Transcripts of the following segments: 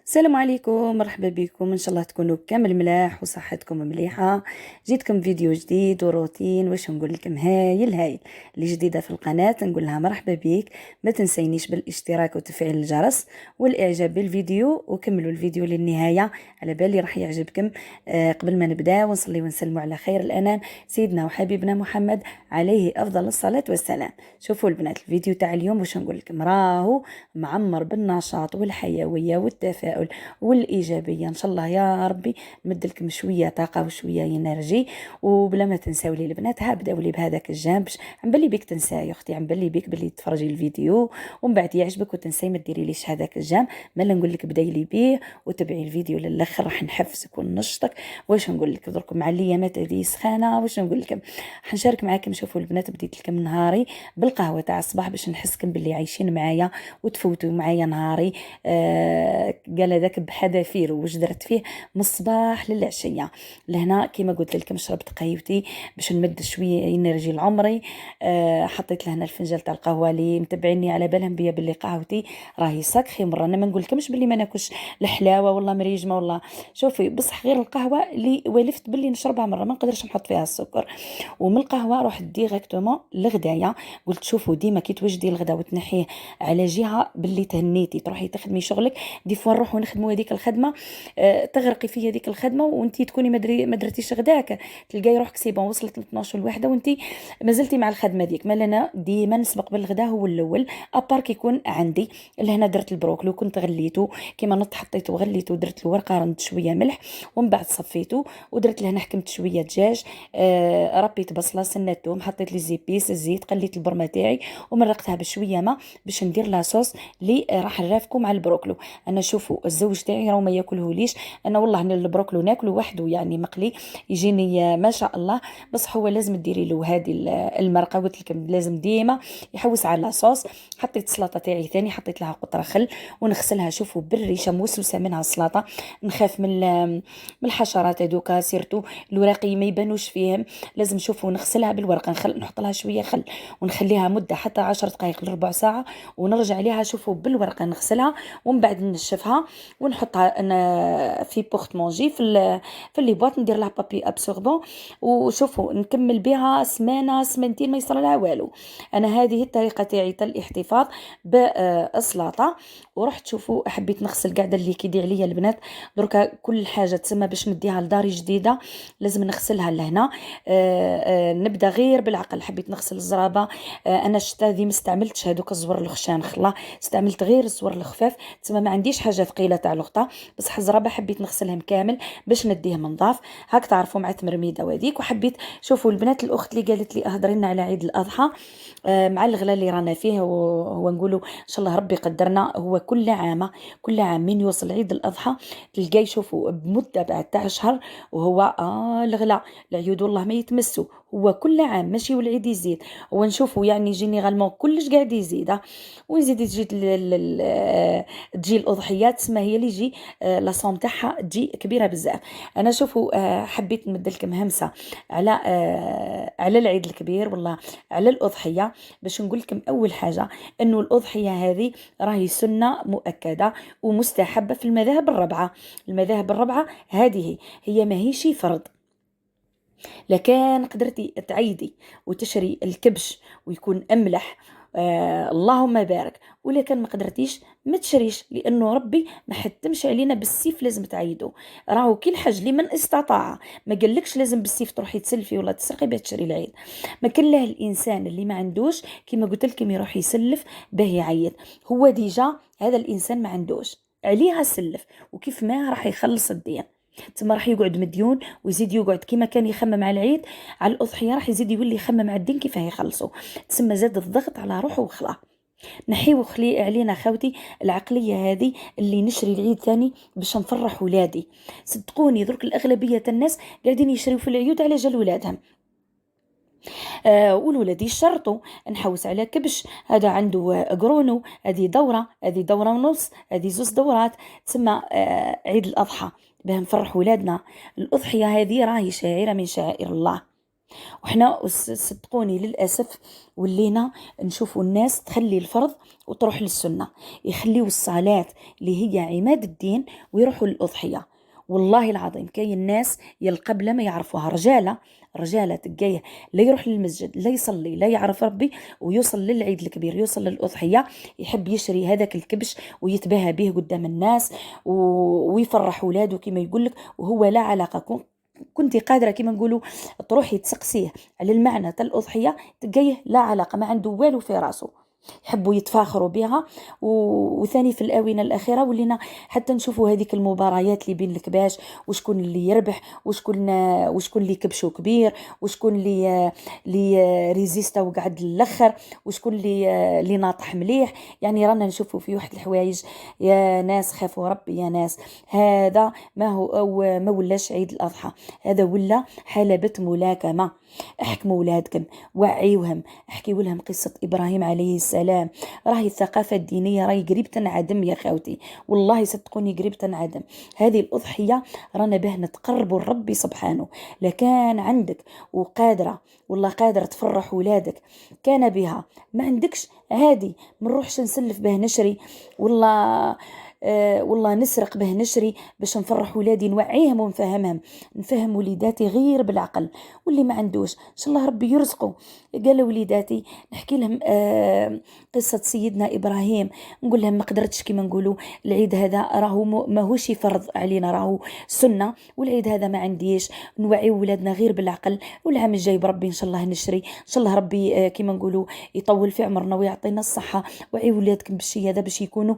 السلام عليكم، مرحبا بكم. ان شاء الله تكونوا كامل ملاح وصحتكم مليحه. جيتكم فيديو جديد وروتين. واش نقول لكم؟ هايل اللي جديده في القناه نقول لها مرحبا بك. ما تنسينيش بالاشتراك وتفعيل الجرس والاعجاب بالفيديو، وكملوا الفيديو للنهايه، على بالي راح يعجبكم. قبل ما نبدا ونصلي ونسلموا على خير الانام سيدنا وحبيبنا محمد عليه افضل الصلاه والسلام. شوفوا البنات، الفيديو تاع اليوم واش نقول لكم؟ راهو معمر بالنشاط والحيويه والتفاؤل والايجابيه. ان شاء الله يا ربي نمد لكم شويه طاقه وشويه انرجي. وبلا ما تنساو لي البنات، بداو لي بهذاك الجنب باش عم بالي بك تنساي اختي، عم بالي بك بلي تفرجي الفيديو ومن بعد يعجبك وتنساي ما ديري ليش هذاك الجنب. مالا نقول لك بداي لي بيه وتبعي الفيديو للاخر، راح نحفزك وننشطك. واش نقول لك؟ درك مع الايامات هذه سخانه. واش نقول لكم؟ حنشارك معاكم. شوفوا البنات، بديت لكم نهاري بالقهوه تاع الصباح باش نحسكم باللي عايشين معايا وتفوتوا معايا نهاري. قال هذاك بحذافير واش درت فيه من الصباح للعشيه. لهنا كيما قلت لكم شربت قهيوتي باش نمد شويه انرجي لعمري. حطيت لهنا الفنجان تاع القهوه اللي متبعيني على بالهم بيا باللي قهوتي راهي ساكخي مره. انا ما نقول لكمش باللي ما ناكلش الحلاوه والله مريجمه والله. شوفي بصح غير القهوه اللي ولفت باللي نشربها مره ما نقدرش نحط فيها السكر. ومن القهوه رحت ديريكتومون للغدايه. قلت شوفوا ديما كي توجدي الغدا وتنحيه على جهه باللي تهنيتي تروحي تخدمي شغلك، دي فوا نروحوا نخدموا هذيك الخدمه. تغرقي في هذيك الخدمه وانتي تكوني ما درتيش غداك، تلقاي روحك سيبون وصلت ل 12 الواحده وانتي مازلتي مع الخدمه ديك. مال انا ديما نسبق بالغدا هو الاول، ابار كيكون عندي. لهنا درت البروكلي وكنت غليته كيما نط، حطيته وغليته ودرت الورقه رند شويه ملح ومن بعد صفيته ودرت لهنا حكمت شويه دجاج. ربيت بصله سنه ثوم، حطيت لي زيبيس الزيت، قليت البرمه تاعي ومرقتها بشويه ما باش ندير لاصوص اللي راح نرافقو مع البروكلو. انا شوفوا الزوج تاعي راه ما ياكلهوليش، انا والله البروكلو ناكله وحده يعني مقلي يجيني ما شاء الله. بصح هو لازم ديري له هذه المرقه، قلت لكم لازم ديما يحوس على لاصوص. حطيت السلطه تاعي ثاني، حطيت لها قطره خل ونغسلها. شوفوا بالريشه موسوسه منها السلطه، نخاف من الحشرات هذوك سيرتو الوراقي ما يبانوش فيهم. لازم شوفوا نغسلها بالورقه، نحط لها شويه خل ونخليها مده حتى 10 دقائق لربع ساعه ونرجع عليها. شوفوا بالورقه نغسلها ومن بعد نشفها ونحطها أنا في بورت مونجي في اللي بواط، ندير لها بابي ابسوربون. وشوفوا نكمل بها سمانه سمانتين ما يصير لها والو. انا هذه الطريقه تاعي تاع الاحتفاظ بالسلطه. ورحت شوفوا حبيت نغسل قاعده اللي كيدي عليا البنات. دركا كل حاجه تسمى باش نديها لداري جديده لازم نغسلها لهنا. نبدا غير بالعقل. حبيت نغسل الزرابه. انا الشتا ذي ما استعملتش هذوك الزور الخشان خلا، استعملت غير الزور الخفاف تسمى ما عنديش حاجه ثقيله تاع لقطه. بصح الزرابه حبيت نغسلهم كامل باش نديهم نظاف هاك تعرفوا مع تمرميده وهذيك. وحبيت شوفوا البنات الاخت اللي قالت لي اهضري لنا على عيد الاضحى مع الغلا اللي رانا فيه. هو نقولوا ان شاء الله ربي قدرنا. هو كل عام من يوصل عيد الاضحى تلقاي شوفوا بمده بعد تاع شهر وهو الغلا العيود والله ما يتمسوا. هو كل عام ماشي والعيد يزيد. هو نشوفوا يعني جينيرالمون كلش قاعد يزيد ويزيد تجي تجي الاضحيات تسمى هي اللي يجي لاصوم تاعها تجي كبيره بزاف. انا شوفوا حبيت نمد لكم همسه على العيد الكبير والله على الاضحيه، باش نقول لكم اول حاجه انه الاضحيه هذه راهي سنه مؤكده ومستحبه في المذاهب الربعه. المذاهب الربعه هذه هي ماهيش فرض. لكان قدرتي تعيدي وتشري الكبش ويكون أملح، اللهم بارك. ولكن ما قدرتيش ما تشريش، لانه ربي ما حتمش علينا بالسيف لازم تعيدو. راهو كل حاجه لمن استطاع. ما قالكش لازم بالسيف تروحي تسلفي ولا تسرقي باش تشري العيد. ما كان له الانسان اللي ما عندوش كيما قلت لكم يروح يسلف باه يعيد. هو ديجا هذا الانسان ما عندوش عليها سلف، وكيف ما راح يخلص الدين تما راح يقعد مديون ويزيد يقعد كيما كان يخمم على العيد على الأضحية راح يزيد يولي يخمم على الدين كيف هيخلصوا. تسمى زاد الضغط على روحه وخلاه. نحيو خلي علينا خوتي العقلية هذه اللي نشري العيد ثاني باش نفرح ولادي. صدقوني درك الأغلبية الناس قاعدين يشريوا في العيود على جال ولادهم. والولاد يشرطوا نحوس على كبش هذا عنده قرونو، هذه دورة ونص، هذه زوز دورات. تسمى عيد الأضحى باه نفرح ولادنا. الأضحية هذه راهي شاعرة من شعائر الله. وحنا صدقوني للأسف ولينا نشوفوا الناس تخلي الفرض وتروح للسنة، يخليوا الصلاة اللي هي عماد الدين ويروحوا للأضحية. والله العظيم كاين ناس يلقبل ما يعرفوها، رجالة تلقايه لا يروح للمسجد لا يصلي لا يعرف ربي، ويوصل للعيد الكبير يوصل للأضحية يحب يشري هذاك الكبش ويتباهى به قدام الناس ويفرح ولاده كما يقولك، وهو لا علاقة. كنتي قادرة كما نقولوا تروحي تسقسيه على المعنى تاع الأضحية تلقايه لا علاقة، ما عنده والو في راسه، يحبوا يتفاخروا بها. وثاني في الآونة الأخيرة ولينا حتى نشوفوا هذيك المباريات اللي بين الكباش، وشكون اللي يربح وشكون اللي كبشو كبير، وشكون اللي ريزيستا وقعد للأخر، وشكون اللي ناطح مليح. يعني رانا نشوفوا في واحد الحوايج يا ناس خافوا ربي يا ناس. هذا ما هو أو ما ولاش عيد الأضحى، هذا ولا حلبة ملاكمة. احكموا ولادكم، وعيوهم، احكيوا لهم قصة إبراهيم عليه السلام. راهي الثقافة الدينية راهي قريب تنعدم يا خاوتي، والله صدقوني قريب تنعدم. هذه الأضحية رانا به نتقربوا لربي سبحانه. لكان عندك وقادرة والله قادرة تفرح ولادك كان بها، ما عندكش عادي منروحش نسلف به نشري والله. والله نسرق به نشري باش نفرح ولادي، نوعيهم ونفهمهم، نفهم وليداتي غير بالعقل. واللي ما عندوش ان شاء الله ربي يرزقه. قال وليداتي نحكي لهم قصة سيدنا إبراهيم، نقول لهم ما قدرتش كما نقولوا العيد هذا راهو ماهوش فرض علينا، راهو سنة، والعيد هذا ما عنديش، نوعي ولادنا غير بالعقل. والعام الجاي بربي ان شاء الله نشري ان شاء الله ربي كما نقولوا يطول في عمرنا ويعطينا الصحة. وعي ولادكم بالشي هذا باش يكونوا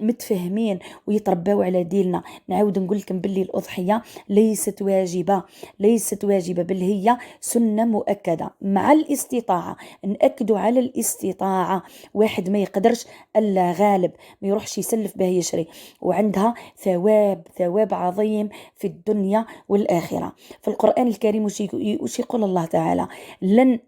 متفهمين ويتربوا على ديننا. نعاود نقول لكم باللي الأضحية ليست واجبة بل هي سنة مؤكدة مع الاستطاعة. نأكدوا على الاستطاعة، واحد ما يقدرش ألا غالب ما يروحش يسلف به يشري، وعندها ثواب عظيم في الدنيا والآخرة. في القرآن الكريم وش يقول الله تعالى؟ لن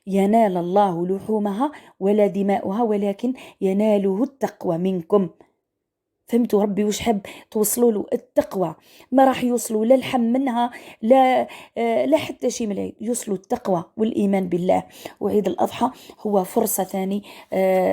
ينال الله لحومها ولا دماؤها ولكن يناله التقوى منكم. فهمتوا ربي وش حب توصلوا له؟ التقوى. ما راح يوصلوا لا الحم منها لا حتى شيء من العيد، يوصلوا التقوى والإيمان بالله. وعيد الأضحى هو فرصة ثاني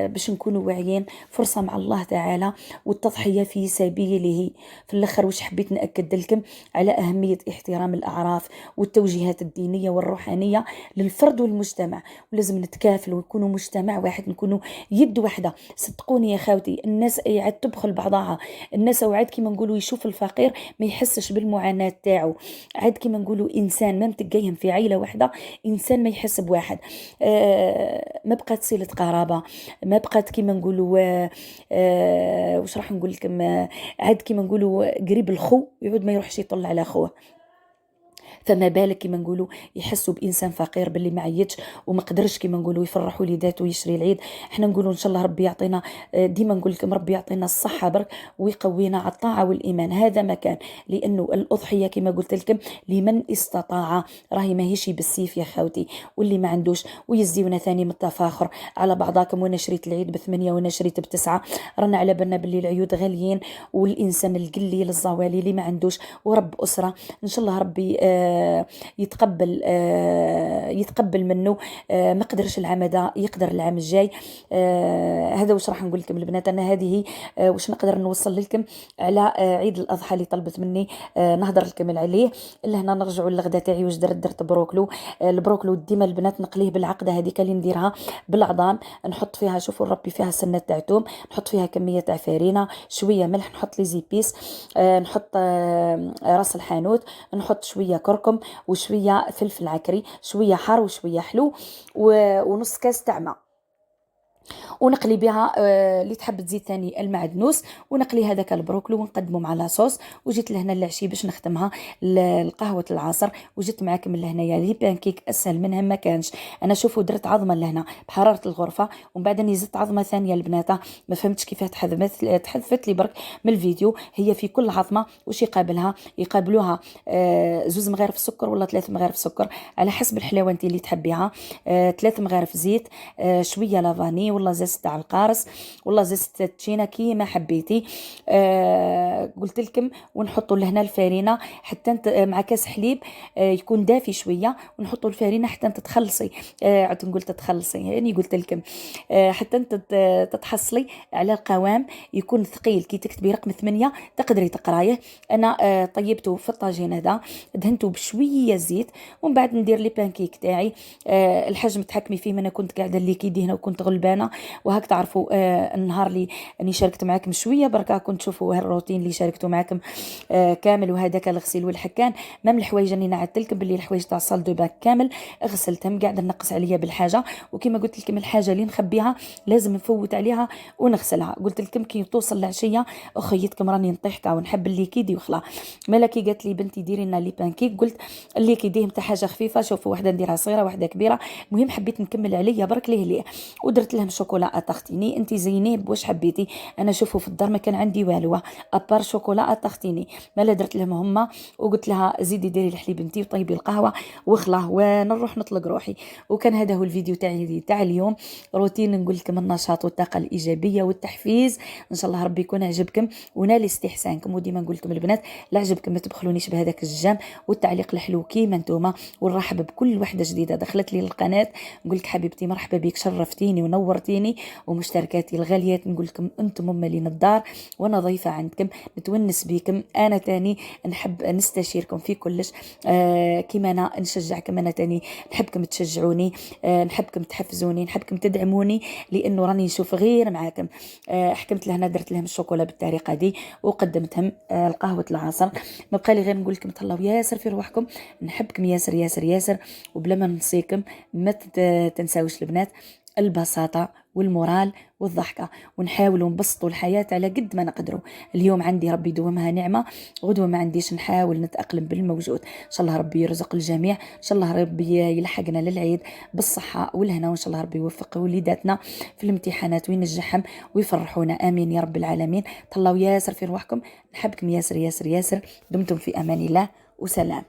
باش نكونوا واعيين، فرصة مع الله تعالى والتضحية في سبيله. في الآخر وش حبيت نأكد لكم على أهمية احترام الأعراف والتوجيهات الدينية والروحانية للفرد والمجتمع، ولازم نتكافلوا ونكونوا مجتمع واحد، نكونوا يد واحدة. صدقوني يا خاوتي الناس عاد تبخل بعضها، الناس وعاد كيما نقولوا يشوف الفقير ما يحسش بالمعاناة تاعو، عاد كيما نقولوا إنسان ما متقيهم في عيلة واحدة، إنسان ما يحس بواحد. ما بقات صلة قرابة، ما بقات كيما نقولوا وش راح نقول لكم عاد كيما نقولوا قريب الخو يعود ما يروحش يطل على خوه. فما بالك كما نقولوا يحسوا بإنسان فقير باللي ما عيتش وما قدرش كما نقولوا يفرحوا وليداته ويشري العيد. احنا نقولوا ان شاء الله ربي يعطينا، ديما نقول لكم ربي يعطينا الصحة برك ويقوينا على الطاعة والإيمان. هذا مكان، لأنه الأضحية كما قلت لكم لمن استطاع، راهي ماهيش بالسيف يا خاوتي. واللي ما عندوش ويزيونا ثاني من التفاخر على بعضاكم، وانا شريت العيد ب8 وانا شريت ب9، رانا على بالنا باللي العيود غاليين، والإنسان القليل الزوالي اللي ما عندوش ورب أسرة ان شاء الله ربي يتقبل منه. ما قدرش العام هذا يقدر العام الجاي. هذا وش راح نقول لكم البنات، انا هذه وش نقدر نوصل لكم على عيد الاضحى اللي طلبت مني نهضر لكم عليه. الا هنا نرجعوا للغدا تاعي واش درت بروكلو. البروكلو ديما البنات نقليه بالعقده هذيك اللي نديرها بالعظام، نحط فيها شوفوا ربي فيها سنه تاع توم، نحط فيها كميه تاع فرينه، شويه ملح، نحط لي زيبيس، نحط راس الحانوت، نحط شويه كركم وشويه فلفل عكري، شويه حار وشويه حلو، ونص كاس تاع ماء، ونقلي بها اللي تحب تزيد ثاني المعدنوس، ونقلي هذاك البروكلو ونقدمه مع لاصوص. وجيت لهنا العشي باش نختمها القهوه العصر، وجيت معاكم لهنايا لي بانكيك اسهل منها ما كانش. انا شوفوا درت عظمه لهنا بحراره الغرفه، ومن بعد زدت عظمه ثانيه البنات ما فهمتش كيفاه تحذفت لي برك من الفيديو. هي في كل عظمه وش يقابلوها 2 مغارف سكر ولا 3 مغارف سكر على حسب الحلاوه انت اللي تحبيها، 3 مغارف زيت، شويه لافاني والله زازت تاع القارص، والله زازت التشينه كيما حبيتي. قلت لكم ونحطوا لهنا الفارينه حتى مع كاس حليب يكون دافي شويه، ونحطوا الفارينه حتى انت تخلصي. عاد نقول تتخلصي يعني قلت لكم حتى انت تتحصلي على القوام يكون ثقيل. كي تكتبي رقم 8 تقدري تقرايه. انا طيبته في الطاجين هذا، دهنته بشويه زيت، ومن بعد ندير لي بانكيك تاعي. الحجم تحكمي فيه، انا كنت قاعده اللي كيدي هنا وكنت غلبانه، وهاك تعرفوا النهار اللي اني شاركت معكم شويه بركه كنت تشوفوا هالروتين اللي شاركته معكم كامل. وهذاك الغسيل والحكان مام الحوايج اللي نعدت لكم باللي الحوايج تاع صال دو باك كامل غسلتهم، قاعده نقص عليا بالحاجه. وكما قلت لكم الحاجه اللي نخبيها لازم نفوت عليها ونغسلها. قلت لكم كي توصل العشيه اخيتكم راني نطيح كاع ونحب اللي كيدي وخلا. مالكي قالت لي بنتي ديري لنا لي بانكيك، قلت اللي كيديه نتاع حاجه خفيفه. شوفوا وحده نديرها صغيره وحده كبيره، المهم حبيت نكمل عليا برك ليه. ودرت لهم شوكولا تختيني، انت زينيه بواش حبيتي. انا شوفوا في الدار ما كان عندي والو ابار شوكولا تختيني، مالا درت لهم هما. وقلت لها زيدي ديري الحليب انتي وطيبي القهوه وخلاه ونروح نطلق روحي. وكان هذا هو الفيديو تاع اليوم، روتين نقول لكم النشاط والطاقه الايجابيه والتحفيز. ان شاء الله ربي يكون عجبكم ونال استحسانكم. وديما نقول لكم البنات لا عجبكم ما تبخلونيش بهذاك الجام والتعليق الحلو كيما نتوما، ونرحب بكل وحده جديده دخلت لي القناه. نقول لك حبيبتي مرحبا بك، شرفتيني ونورتيني. ومشتركاتي الغاليات نقول لكم انتم ممالين الدار وانا ضيفه عندكم، نتونس بكم. انا تاني نحب نستشيركم في كلش كيما انا نشجعكم، انا تاني نحبكم تشجعوني، نحبكم تحفزوني، نحبكم تدعموني، لانه راني نشوف غير معاكم. حكمت لهنا درت لهم الشوكولا بالطريقه دي وقدمتهم القهوه العصر. ما بقى لي غير نقول لكم تهلاو ياسر في روحكم، نحبكم ياسر ياسر ياسر. وبلا ما ننسيكم ما تنساوش البنات البساطة والمورال والضحكة، ونحاولوا نبسطوا الحياة على قد ما نقدروا. اليوم عندي ربي يدومها نعمة، غدوة ما عنديش نحاول نتأقلم بالموجود. إن شاء الله ربي يرزق الجميع، إن شاء الله ربي يلحقنا للعيد بالصحة والهنا، وإن شاء الله ربي يوفق وليداتنا في الامتحانات وينجحهم ويفرحونا. آمين يا رب العالمين. طلعوا ياسر في روحكم، نحبكم ياسر ياسر ياسر. دمتم في أمان الله وسلام.